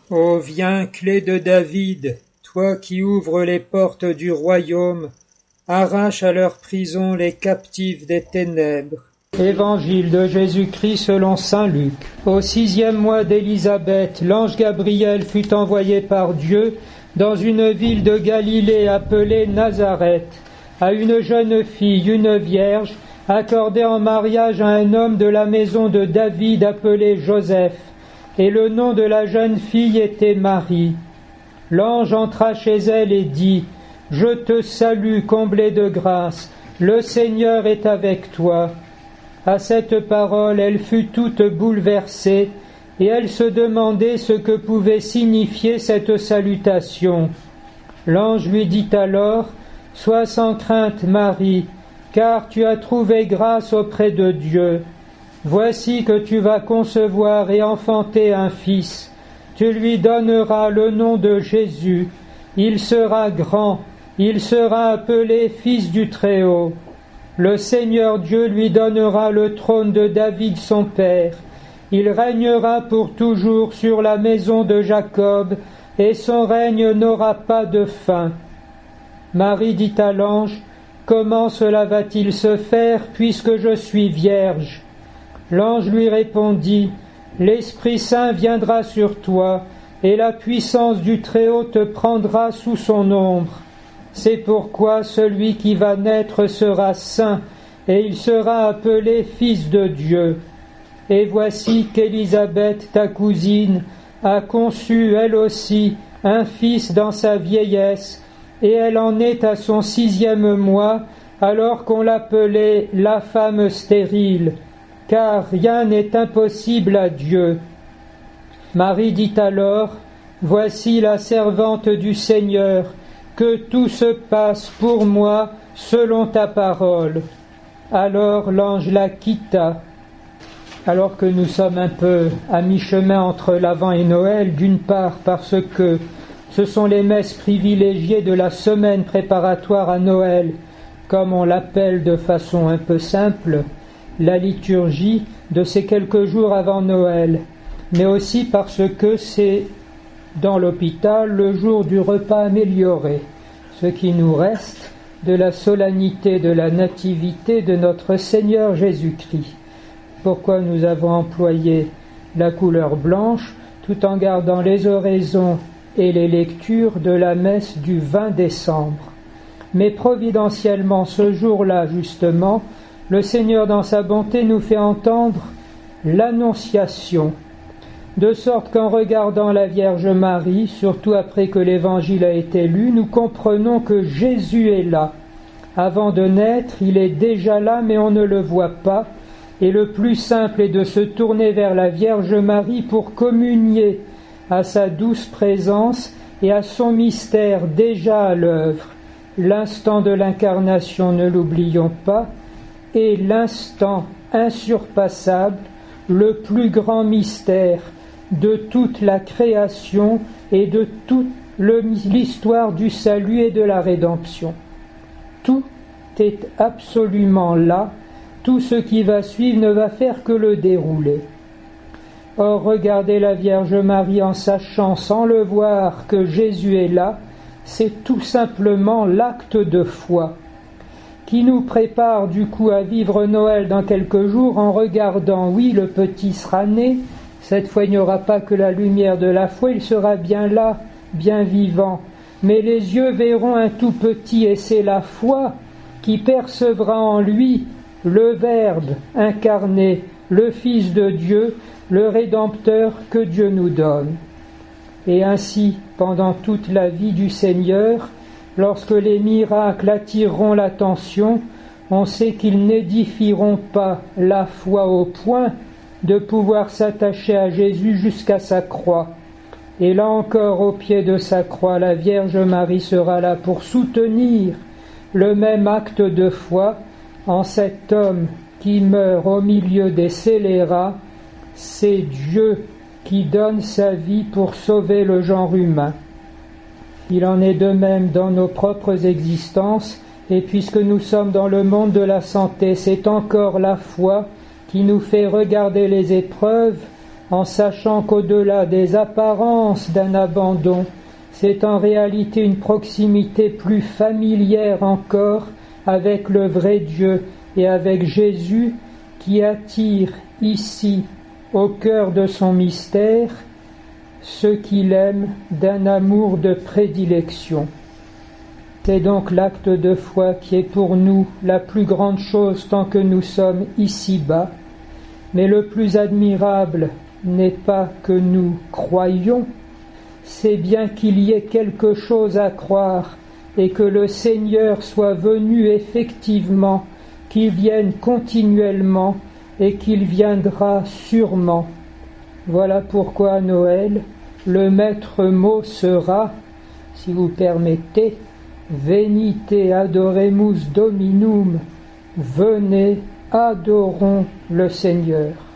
Ô viens, clé de David, toi qui ouvres les portes du royaume, arrache à leur prison les captifs des ténèbres. Évangile de Jésus-Christ selon saint Luc. Au 6e mois d'Élisabeth, l'ange Gabriel fut envoyé par Dieu dans une ville de Galilée appelée Nazareth, à une jeune fille, une vierge, accordée en mariage à un homme de la maison de David appelé Joseph, et le nom de la jeune fille était Marie. L'ange entra chez elle et dit : « Je te salue, comblée de grâce, le Seigneur est avec toi. » À cette parole, elle fut toute bouleversée, et elle se demandait ce que pouvait signifier cette salutation. L'ange lui dit alors : « Sois sans crainte, Marie, car tu as trouvé grâce auprès de Dieu. Voici que tu vas concevoir et enfanter un fils. Tu lui donneras le nom de Jésus. Il sera grand, il sera appelé Fils du Très-Haut. Le Seigneur Dieu lui donnera le trône de David son père. Il régnera pour toujours sur la maison de Jacob, et son règne n'aura pas de fin. » Marie dit à l'ange : « Comment cela va-t-il se faire, puisque je suis vierge ? » L'ange lui répondit : « L'Esprit Saint viendra sur toi, et la puissance du Très-Haut te prendra sous son ombre. C'est pourquoi celui qui va naître sera saint, et il sera appelé Fils de Dieu. Et voici qu'Élisabeth, ta cousine, a conçu, elle aussi, un fils dans sa vieillesse, et elle en est à son 6e mois, alors qu'on l'appelait la femme stérile, car rien n'est impossible à Dieu. » Marie dit alors : « Voici la servante du Seigneur, que tout se passe pour moi selon ta parole. » Alors l'ange la quitta. Alors que nous sommes un peu à mi-chemin entre l'Avent et Noël, d'une part parce que ce sont les messes privilégiées de la semaine préparatoire à Noël, comme on l'appelle de façon un peu simple, la liturgie de ces quelques jours avant Noël, mais aussi parce que c'est dans l'hôpital le jour du repas amélioré, ce qui nous reste de la solennité de la nativité de notre Seigneur Jésus-Christ. Pourquoi nous avons employé la couleur blanche tout en gardant les oraisons et les lectures de la messe du 20 décembre. Mais providentiellement, ce jour-là, justement, le Seigneur, dans sa bonté, nous fait entendre l'Annonciation, de sorte qu'en regardant la Vierge Marie, surtout après que l'Évangile a été lu, nous comprenons que Jésus est là. Avant de naître, il est déjà là, mais on ne le voit pas, et le plus simple est de se tourner vers la Vierge Marie pour communier à sa douce présence et à son mystère déjà à l'œuvre. L'instant de l'incarnation, ne l'oublions pas, est l'instant insurpassable, le plus grand mystère de toute la création et de toute l'histoire du salut et de la rédemption. Tout est absolument là, tout ce qui va suivre ne va faire que le dérouler. Or, regardez la Vierge Marie en sachant, sans le voir, que Jésus est là, c'est tout simplement l'acte de foi qui nous prépare du coup à vivre Noël dans quelques jours en regardant, oui, le petit sera né, cette fois il n'y aura pas que la lumière de la foi, il sera bien là, bien vivant, mais les yeux verront un tout petit et c'est la foi qui percevra en lui le Verbe incarné, le Fils de Dieu, le Rédempteur que Dieu nous donne. Et ainsi, pendant toute la vie du Seigneur, lorsque les miracles attireront l'attention, on sait qu'ils n'édifieront pas la foi au point de pouvoir s'attacher à Jésus jusqu'à sa croix. Et là encore, au pied de sa croix, la Vierge Marie sera là pour soutenir le même acte de foi en cet homme qui meurt au milieu des scélérats. C'est Dieu qui donne sa vie pour sauver le genre humain. Il en est de même dans nos propres existences, et puisque nous sommes dans le monde de la santé, c'est encore la foi qui nous fait regarder les épreuves en sachant qu'au-delà des apparences d'un abandon, c'est en réalité une proximité plus familière encore avec le vrai Dieu et avec Jésus qui attire ici, au cœur de son mystère, ceux qu'il aime d'un amour de prédilection. C'est donc l'acte de foi qui est pour nous la plus grande chose tant que nous sommes ici-bas, mais le plus admirable n'est pas que nous croyions, c'est bien qu'il y ait quelque chose à croire et que le Seigneur soit venu effectivement, qu'il vienne continuellement et qu'il viendra sûrement. Voilà pourquoi à Noël, le maître mot sera, si vous permettez, Venite adoremus Dominum, venez, adorons le Seigneur.